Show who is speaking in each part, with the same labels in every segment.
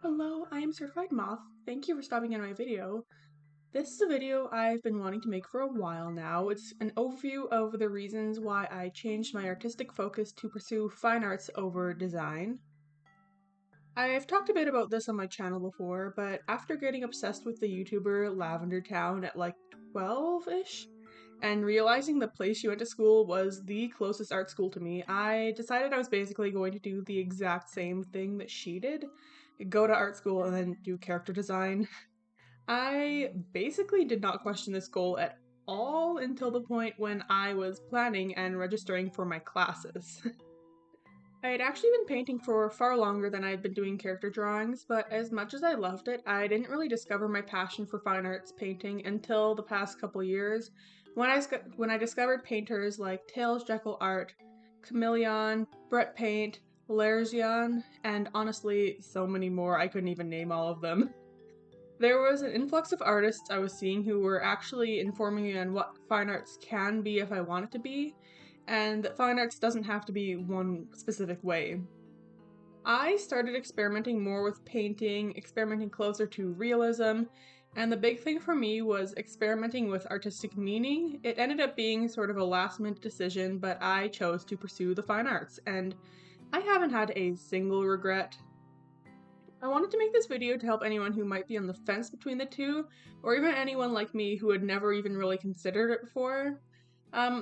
Speaker 1: Hello, I am Certified Moth. Thank you for stopping in my video. This is a video I've been wanting to make for a while now. It's an overview of the reasons why I changed my artistic focus to pursue fine arts over design. I've talked a bit about this on my channel before, but after getting obsessed with the YouTuber Lavender Town at like 12-ish, and realizing the place she went to school was the closest art school to me, I decided I was basically going to do the exact same thing that she did. Go to art school and then do character design. I basically did not question this goal at all until the point when I was planning and registering for my classes. I had actually been painting for far longer than I had been doing character drawings, but as much as I loved it, I didn't really discover my passion for fine arts painting until the past couple years, when I discovered painters like Tails Jekyll Art, Chameleon, Brett Paint, Lerzian, and honestly, so many more, I couldn't even name all of them. There was an influx of artists I was seeing who were actually informing me on what fine arts can be if I want it to be, and that fine arts doesn't have to be one specific way. I started experimenting more with painting, experimenting closer to realism, and the big thing for me was experimenting with artistic meaning. It ended up being sort of a last minute decision, but I chose to pursue the fine arts, and I haven't had a single regret. I wanted to make this video to help anyone who might be on the fence between the two, or even anyone like me who had never even really considered it before.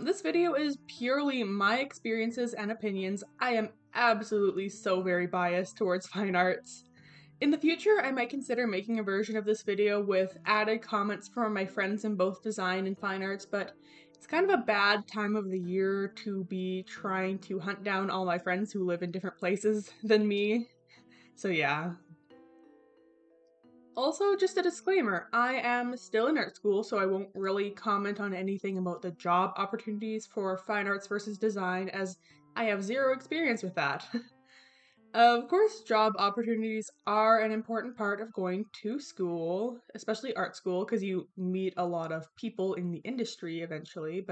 Speaker 1: This video is purely my experiences and opinions. I am absolutely so very biased towards fine arts. In the future, I might consider making a version of this video with added comments from my friends in both design and fine arts, but it's kind of a bad time of the year to be trying to hunt down all my friends who live in different places than me. So yeah. Also, just a disclaimer, I am still in art school, so I won't really comment on anything about the job opportunities for fine arts versus design, as I have zero experience with that. Of course, job opportunities are an important part of going to school, especially art school, because you meet a lot of people in the industry eventually.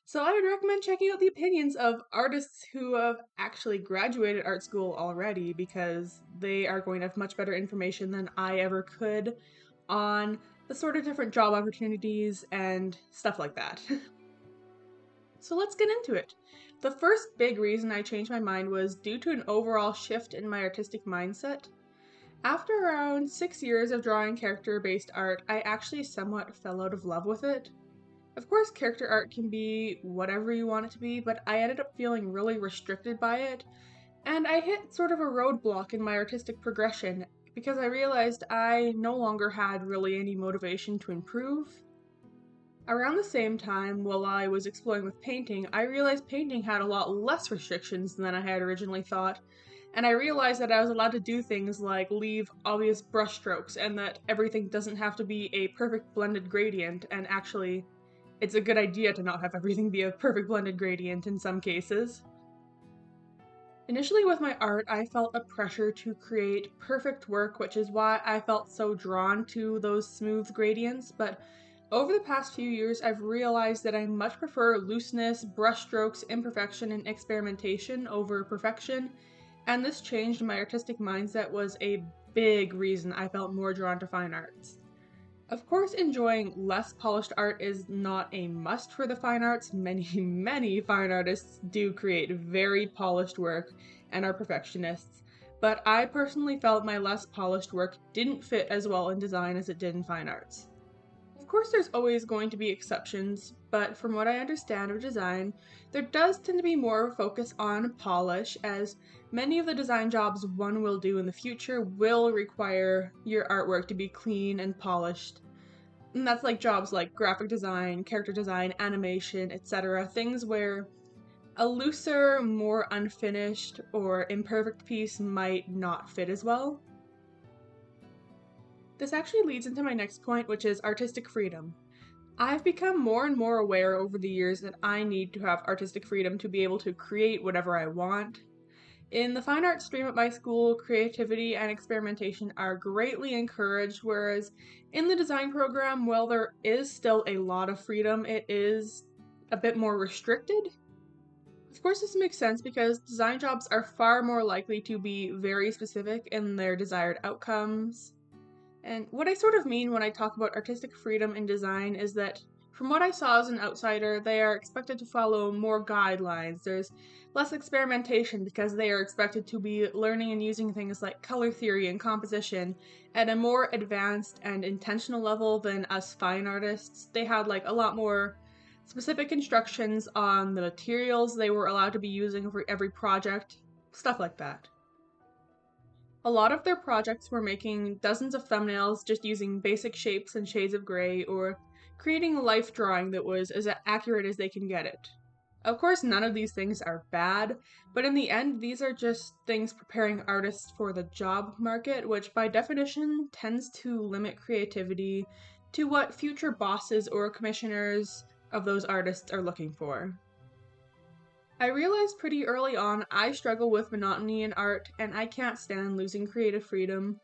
Speaker 1: So I would recommend checking out the opinions of artists who have actually graduated art school already, because they are going to have much better information than I ever could on the sort of different job opportunities and stuff like that. So let's get into it. The first big reason I changed my mind was due to an overall shift in my artistic mindset. After around 6 years of drawing character-based art, I actually somewhat fell out of love with it. Of course, character art can be whatever you want it to be, but I ended up feeling really restricted by it, and I hit sort of a roadblock in my artistic progression because I realized I no longer had really any motivation to improve. Around the same time, while I was exploring with painting, I realized painting had a lot less restrictions than I had originally thought, and I realized that I was allowed to do things like leave obvious brushstrokes and that everything doesn't have to be a perfect blended gradient, and actually, it's a good idea to not have everything be a perfect blended gradient in some cases. Initially with my art, I felt a pressure to create perfect work, which is why I felt so drawn to those smooth gradients, but over the past few years, I've realized that I much prefer looseness, brushstrokes, imperfection, and experimentation over perfection, and this change in my artistic mindset was a big reason I felt more drawn to fine arts. Of course, enjoying less polished art is not a must for the fine arts. Many, many fine artists do create very polished work and are perfectionists, but I personally felt my less polished work didn't fit as well in design as it did in fine arts. Of course, there's always going to be exceptions, but from what I understand of design, there does tend to be more of a focus on polish, as many of the design jobs one will do in the future will require your artwork to be clean and polished. And that's like jobs like graphic design, character design, animation, etc. Things where a looser, more unfinished, or imperfect piece might not fit as well. This actually leads into my next point, which is artistic freedom. I've become more and more aware over the years that I need to have artistic freedom to be able to create whatever I want. In the fine arts stream at my school, creativity and experimentation are greatly encouraged, whereas in the design program, while there is still a lot of freedom, it is a bit more restricted. Of course, this makes sense because design jobs are far more likely to be very specific in their desired outcomes. And what I sort of mean when I talk about artistic freedom in design is that, from what I saw as an outsider, they are expected to follow more guidelines. There's less experimentation because they are expected to be learning and using things like color theory and composition at a more advanced and intentional level than us fine artists. They had like a lot more specific instructions on the materials they were allowed to be using for every project, stuff like that. A lot of their projects were making dozens of thumbnails just using basic shapes and shades of gray, or creating a life drawing that was as accurate as they can get it. Of course, none of these things are bad, but in the end, these are just things preparing artists for the job market, which by definition tends to limit creativity to what future bosses or commissioners of those artists are looking for. I realized pretty early on I struggle with monotony in art and I can't stand losing creative freedom.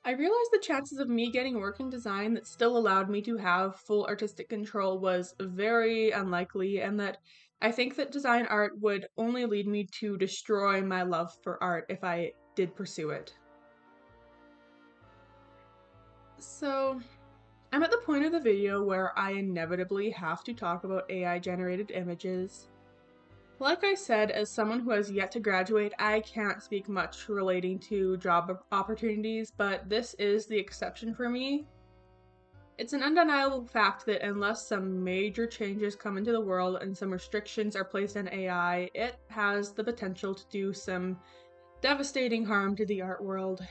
Speaker 1: I realized the chances of me getting work in design that still allowed me to have full artistic control was very unlikely, and that I think that design art would only lead me to destroy my love for art if I did pursue it. So, I'm at the point of the video where I inevitably have to talk about AI generated images. Like I said, as someone who has yet to graduate, I can't speak much relating to job opportunities, but this is the exception for me. It's an undeniable fact that unless some major changes come into the world and some restrictions are placed on AI, it has the potential to do some devastating harm to the art world.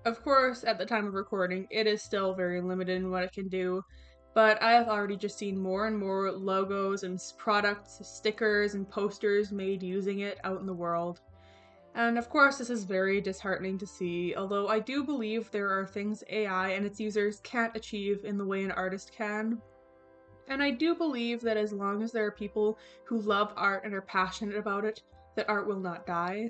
Speaker 1: Of course, at the time of recording, it is still very limited in what it can do, but I have already just seen more and more logos and products, stickers, and posters made using it out in the world. And of course, this is very disheartening to see, although I do believe there are things AI and its users can't achieve in the way an artist can. And I do believe that as long as there are people who love art and are passionate about it, that art will not die.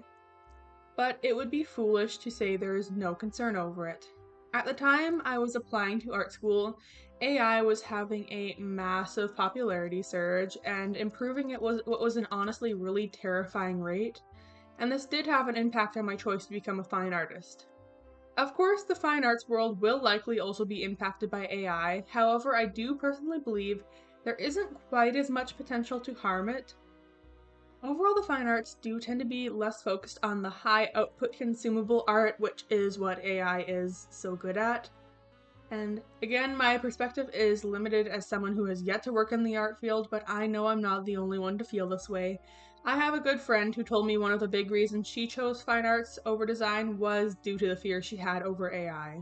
Speaker 1: But it would be foolish to say there is no concern over it. At the time I was applying to art school, AI was having a massive popularity surge, and improving it was what was an honestly really terrifying rate, and this did have an impact on my choice to become a fine artist. Of course, the fine arts world will likely also be impacted by AI, however, I do personally believe there isn't quite as much potential to harm it. Overall, the fine arts do tend to be less focused on the high output consumable art, which is what AI is so good at. And again, my perspective is limited as someone who has yet to work in the art field, but I know I'm not the only one to feel this way. I have a good friend who told me one of the big reasons she chose fine arts over design was due to the fear she had over AI.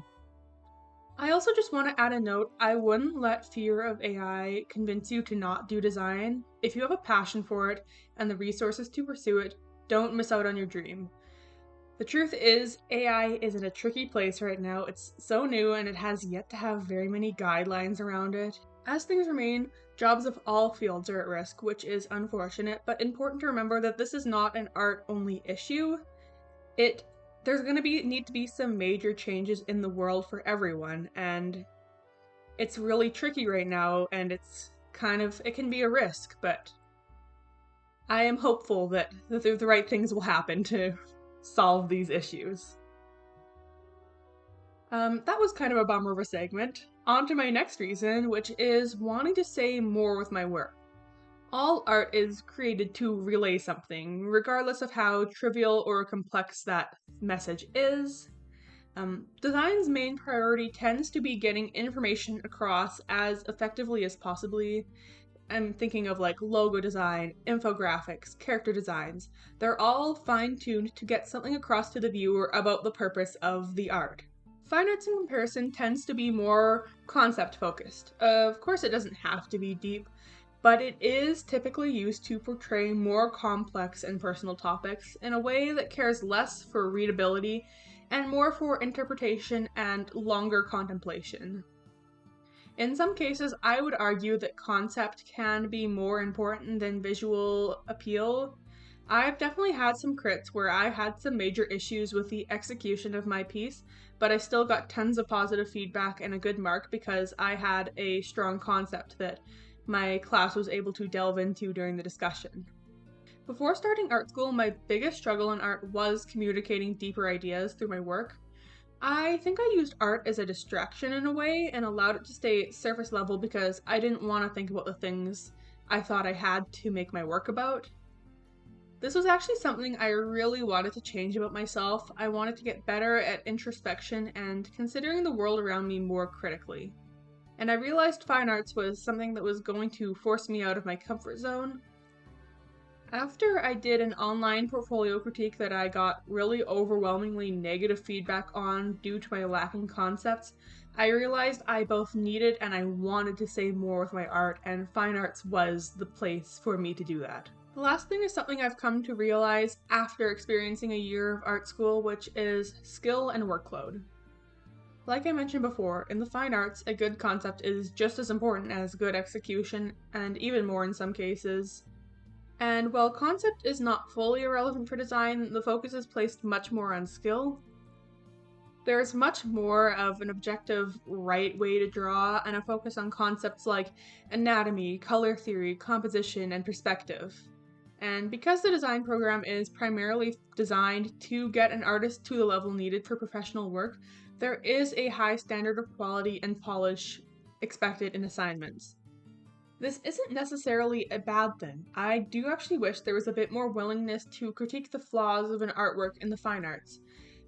Speaker 1: I also just want to add a note, I wouldn't let fear of AI convince you to not do design. If you have a passion for it and the resources to pursue it, don't miss out on your dream. The truth is, AI is in a tricky place right now. It's so new and it has yet to have very many guidelines around it. As things remain, jobs of all fields are at risk, which is unfortunate, but important to remember that this is not an art-only issue. There's going to need to be some major changes in the world for everyone, and it's really tricky right now, and it can be a risk, but I am hopeful that the right things will happen to solve these issues. That was kind of a bummer of a segment. On to my next reason, which is wanting to say more with my work. All art is created to relay something, regardless of how trivial or complex that message is. Design's main priority tends to be getting information across as effectively as possibly. I'm thinking of like logo design, infographics, character designs. They're all fine-tuned to get something across to the viewer about the purpose of the art. Fine arts in comparison tends to be more concept focused. Of course, it doesn't have to be deep, but it is typically used to portray more complex and personal topics in a way that cares less for readability and more for interpretation and longer contemplation. In some cases, I would argue that concept can be more important than visual appeal. I've definitely had some crits where I had some major issues with the execution of my piece, but I still got tons of positive feedback and a good mark because I had a strong concept that my class was able to delve into during the discussion. Before starting art school, my biggest struggle in art was communicating deeper ideas through my work. I think I used art as a distraction in a way and allowed it to stay surface level because I didn't want to think about the things I thought I had to make my work about. This was actually something I really wanted to change about myself. I wanted to get better at introspection and considering the world around me more critically. And I realized fine arts was something that was going to force me out of my comfort zone. After I did an online portfolio critique that I got really overwhelmingly negative feedback on due to my lacking concepts, I realized I both needed and I wanted to say more with my art, and fine arts was the place for me to do that. The last thing is something I've come to realize after experiencing a year of art school, which is skill and workload. Like I mentioned before, in the fine arts, a good concept is just as important as good execution, and even more in some cases. And while concept is not fully irrelevant for design, the focus is placed much more on skill. There's much more of an objective right way to draw and a focus on concepts like anatomy, color theory, composition, and perspective. And because the design program is primarily designed to get an artist to the level needed for professional work, there is a high standard of quality and polish expected in assignments. This isn't necessarily a bad thing. I do actually wish there was a bit more willingness to critique the flaws of an artwork in the fine arts.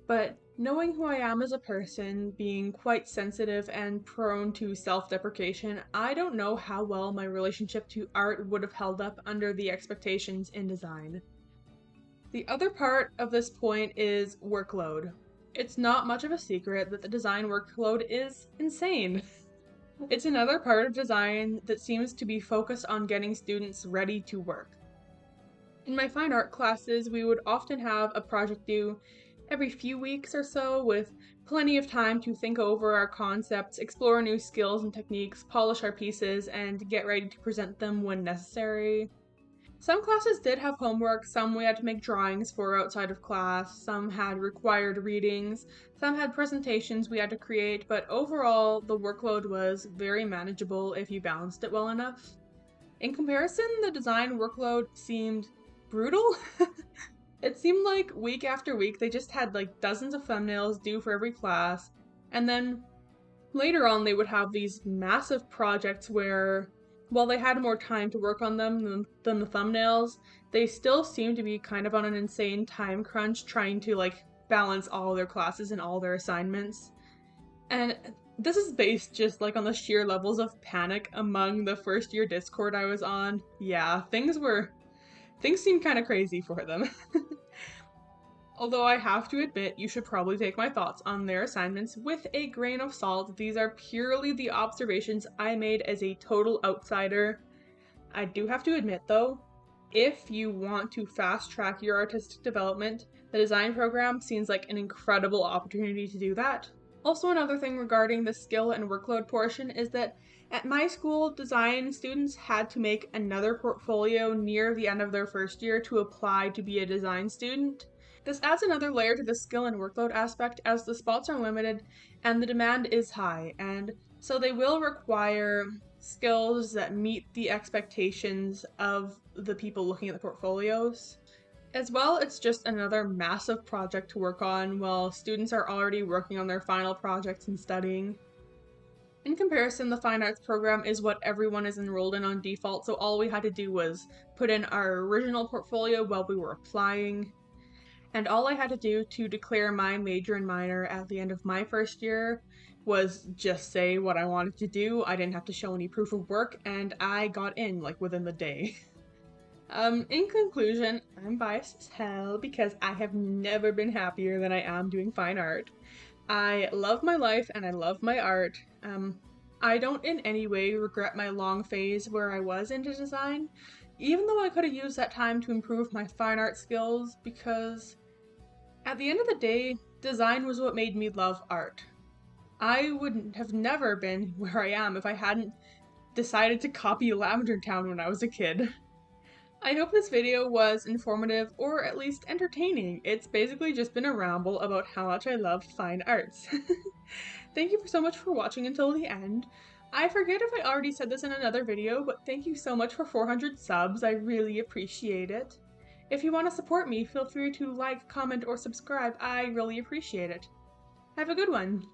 Speaker 1: But knowing who I am as a person, being quite sensitive and prone to self-deprecation, I don't know how well my relationship to art would have held up under the expectations in design. The other part of this point is workload. It's not much of a secret that the design workload is insane. It's another part of design that seems to be focused on getting students ready to work. In my fine art classes, we would often have a project due every few weeks or so, with plenty of time to think over our concepts, explore new skills and techniques, polish our pieces, and get ready to present them when necessary. Some classes did have homework, some we had to make drawings for outside of class, some had required readings, some had presentations we had to create, but overall, the workload was very manageable if you balanced it well enough. In comparison, the design workload seemed brutal. It seemed like week after week they just had like dozens of thumbnails due for every class, and then later on they would have these massive projects where while they had more time to work on them than the thumbnails, they still seemed to be kind of on an insane time crunch trying to like balance all their classes and all their assignments. And this is based just like on the sheer levels of panic among the first year Discord I was on. Yeah, things seemed kind of crazy for them. Although I have to admit, you should probably take my thoughts on their assignments with a grain of salt. These are purely the observations I made as a total outsider. I do have to admit though, if you want to fast track your artistic development, the design program seems like an incredible opportunity to do that. Also, another thing regarding the skill and workload portion is that at my school, design students had to make another portfolio near the end of their first year to apply to be a design student. This adds another layer to the skill and workload aspect as the spots are limited and the demand is high, and so they will require skills that meet the expectations of the people looking at the portfolios. As well, it's just another massive project to work on while students are already working on their final projects and studying. In comparison, the Fine Arts program is what everyone is enrolled in on default, so all we had to do was put in our original portfolio while we were applying. And all I had to do to declare my major and minor at the end of my first year was just say what I wanted to do. I didn't have to show any proof of work, and I got in like within the day. In conclusion, I'm biased as hell because I have never been happier than I am doing fine art. I love my life and I love my art. I don't in any way regret my long phase where I was into design, even though I could have used that time to improve my fine art skills, because at the end of the day, design was what made me love art. I would have never been where I am if I hadn't decided to copy Lavender Town when I was a kid. I hope this video was informative or at least entertaining. It's basically just been a ramble about how much I love fine arts. Thank you so much for watching until the end. I forget if I already said this in another video, but thank you so much for 400 subs. I really appreciate it. If you want to support me, feel free to like, comment, or subscribe. I really appreciate it. Have a good one.